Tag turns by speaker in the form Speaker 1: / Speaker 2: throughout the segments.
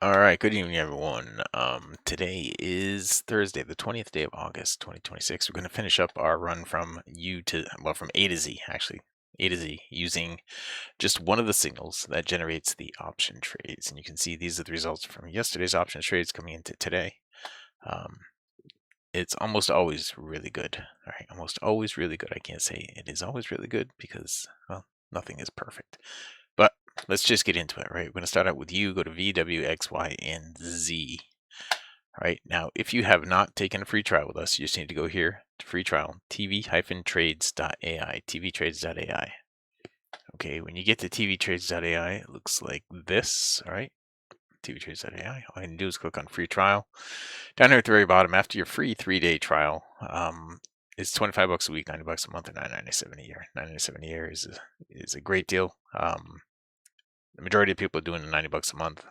Speaker 1: All right, good evening, everyone. Today is Thursday, the 20th day of August, 2026. We're going to finish up our run from from A to Z, actually, A to Z, using just one of the signals that generates the option trades. And you can see these are the results from yesterday's option trades coming into today. Um, it's almost always really good. All right, almost always really good. I can't say it is always really good because, well, nothing is perfect. But let's just get into it, right? We're going to start out with U, go to V, W, X, Y, and Z. All right, now if you have not taken a free trial with us, you just need to go here to free trial, tv-trades.ai, tvtrades.ai. Okay, when you get to tvtrades.ai, it looks like this, all right? tvtrades.ai, all you can do is click on free trial. Down here at the very bottom, after your free 3-day trial, it's 25 bucks a week, 90 bucks a month, and $9.97 a year. $9.97 a year is a great deal. The majority of people are doing the 90 bucks a month.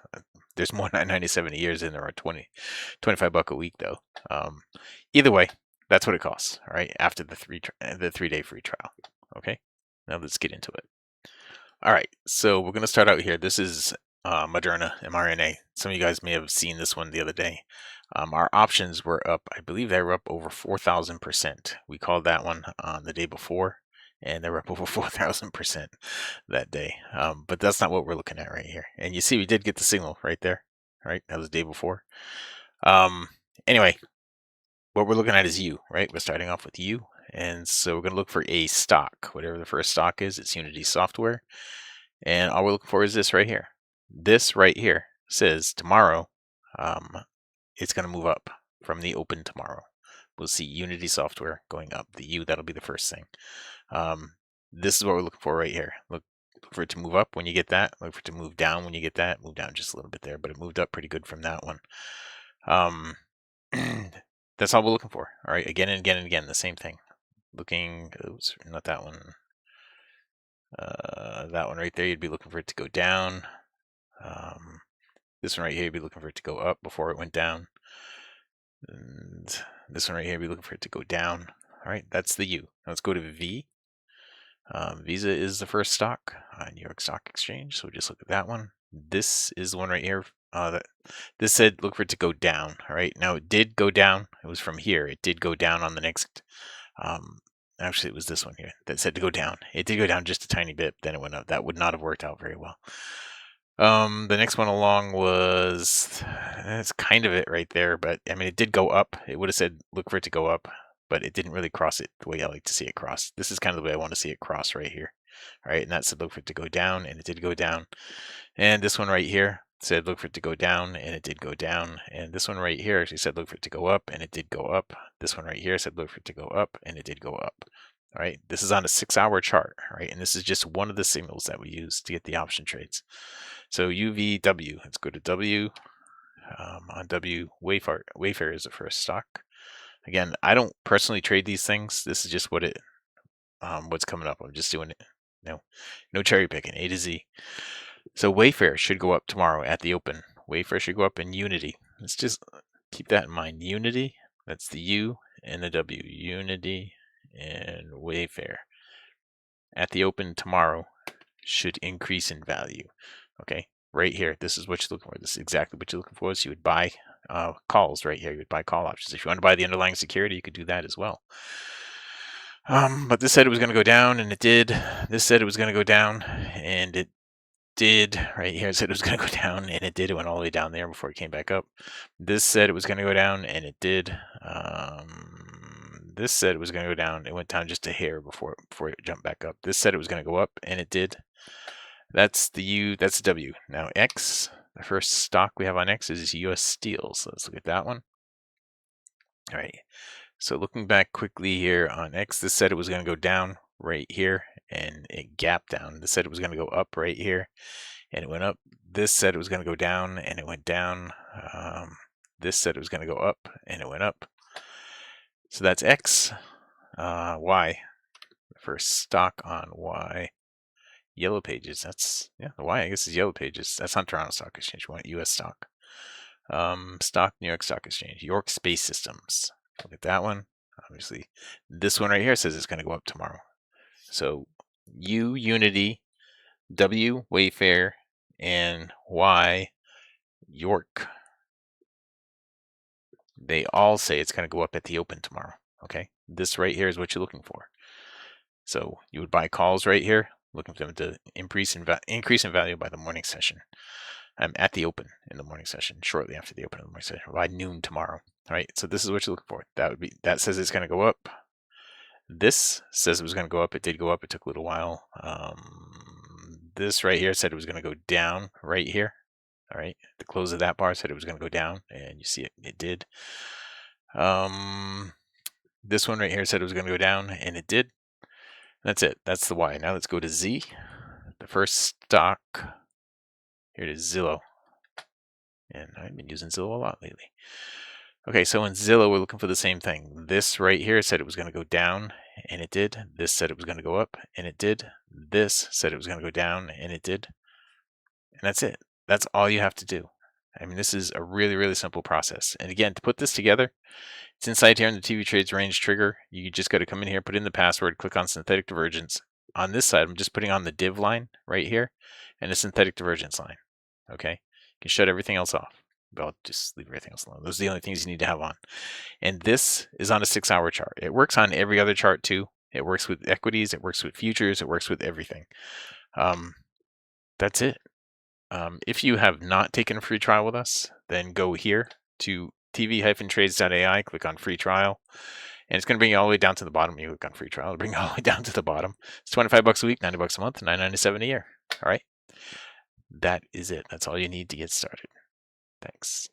Speaker 1: There's more 9.97 a year than there are 25 buck a week though. Either way, that's what it costs. All right, after the 3-day free trial. Okay, now let's get into it. All right, so we're gonna start out here. This is Moderna mRNA. Some of you guys may have seen this one the other day. Our options were up. I believe they were up over 4,000%. We called that one on the day before, and they were up over 4,000% that day. But that's not what we're looking at right here. And you see, we did get the signal right there. Right, that was the day before. Anyway, what we're looking at is U. Right, we're starting off with U, and so we're going to look for a stock, whatever the first stock is. It's Unity Software, and all we're looking for is this right here. This right here says tomorrow. It's going to move up from the open tomorrow. We'll see Unity Software going up. The U, that'll be the first thing. This is what we're looking for right here. Look for it to move up when you get that. Look for it to move down when you get that. Move down just a little bit there, but it moved up pretty good from that one. That's all we're looking for. All right, again and again and again, the same thing. Looking, oops, not that one. That one right there, you'd be looking for it to go down. This one right here, you'd be looking for it to go up before it went down. And this one right here, you'd be looking for it to go down. All right, that's the U. Now let's go to V. Visa is the first stock on New York Stock Exchange, so we just look at that one. This is the one right here. This said look for it to go down. All right, now it did go down. It was from here. It did go down on the next. Actually, it was this one here that said to go down. It did go down just a tiny bit, then it went up. That would not have worked out very well. The next one along was that's kind of it right there, but I mean it did go up. It would have said look for it to go up, but it didn't really cross it the way I like to see it cross. This is kind of the way I want to see it cross right here. All right, and that said look for it to go down, and it did go down. And this one right here said look for it to go down, and it did go down. And this one right here actually said look for it to go up, and it did go up. This one right here said look for it to go up, and it did go up. All right, this is on a 6-hour chart, all right, and this is just one of the signals that we use to get the option trades. So UVW, let's go to W. On W, Wayfair is the first stock. Again, I don't personally trade these things. This is just what what's coming up. I'm just doing it. No cherry picking. A to Z. So Wayfair should go up tomorrow at the open. Wayfair should go up in Unity. Let's just keep that in mind. Unity. That's the U and the W. Unity and Wayfair at the open tomorrow should increase in value. Okay, right here, this is what you're looking for. This is exactly what you're looking for. So you would buy calls right here. You would buy call options. If you want to buy the underlying security, you could do that as well. But this said it was going to go down, and it did. This said it was going to go down, and it did. Right here, it said it was going to go down, and it did. It went all the way down there before it came back up. This said it was going to go down, and it did. This said it was going to go down. It went down just a hair before it jumped back up. This said it was going to go up, and it did. That's the U, that's the W. Now X, the first stock we have on X is US Steel. So let's look at that one. All right. So looking back quickly here on X, this said it was going to go down right here, and it gapped down. This said it was going to go up right here, and it went up. This said it was going to go down, and it went down. This said it was going to go up, and it went up. So that's X. Y, the first stock on Y. Yellow Pages, that's, yeah, the Y, I guess, is Yellow Pages. That's not Toronto Stock Exchange. We want US stock. Stock, New York Stock Exchange. York Space Systems. Look at that one. Obviously, this one right here says it's going to go up tomorrow. So, U, Unity, W, Wayfair, and Y, York. They all say it's going to go up at the open tomorrow. Okay, this right here is what you're looking for. So you would buy calls right here, looking for them to increase in value by the morning session. I'm at the open in the morning session, shortly after the open of the morning session, by noon tomorrow. All right, so this is what you're looking for. That says it's going to go up. This says it was going to go up. It did go up. It took a little while. This right here said it was going to go down right here. All right, the close of that bar said it was going to go down, and you see it did. This one right here said it was going to go down, and it did. That's it. That's the Y. Now let's go to Z. The first stock. Here it is, Zillow. And I've been using Zillow a lot lately. Okay, so in Zillow, we're looking for the same thing. This right here said it was going to go down, and it did. This said it was going to go up, and it did. This said it was going to go down, and it did. And that's it. That's all you have to do. I mean, this is a really, really simple process. And again, to put this together, it's inside here in the TV Trades range trigger. You just got to come in here, put in the password, click on synthetic divergence. On this side, I'm just putting on the div line right here and a synthetic divergence line. Okay, you can shut everything else off. But I'll just leave everything else alone. Those are the only things you need to have on. And this is on a 6-hour chart. It works on every other chart too. It works with equities. It works with futures. It works with everything. That's it. If you have not taken a free trial with us, then go here to tv-trades.ai, click on free trial, and it's going to bring you all the way down to the bottom. You click on free trial, it'll bring you all the way down to the bottom. It's $25 a week, $90 a month, $9.97 a year. All right. That is it. That's all you need to get started. Thanks.